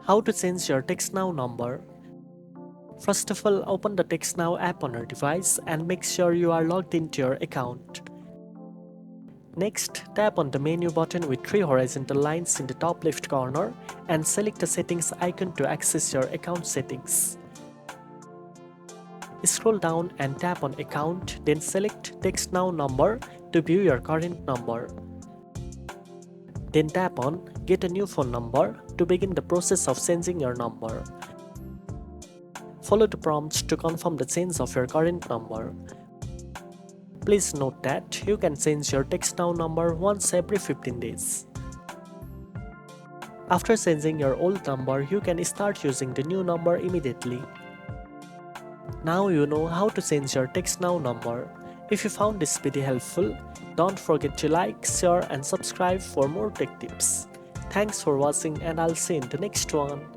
How to change your TextNow number. First of all, open the TextNow app on your device and make sure you are logged into your account. Next, tap on the menu button with 3 horizontal lines in the top left corner and select the settings icon to access your account settings. Scroll down and tap on account, then select TextNow number to view your current number. Then tap on get a new phone number to begin the process of changing your number. Follow the prompts to confirm the change of your current number. Please note that you can change your TextNow number once every 15 days. After changing your old number, you can start using the new number immediately. Now you know how to change your TextNow number. If you found this video helpful, don't forget to like, share and subscribe for more tech tips. Thanks for watching and I'll see you in the next one.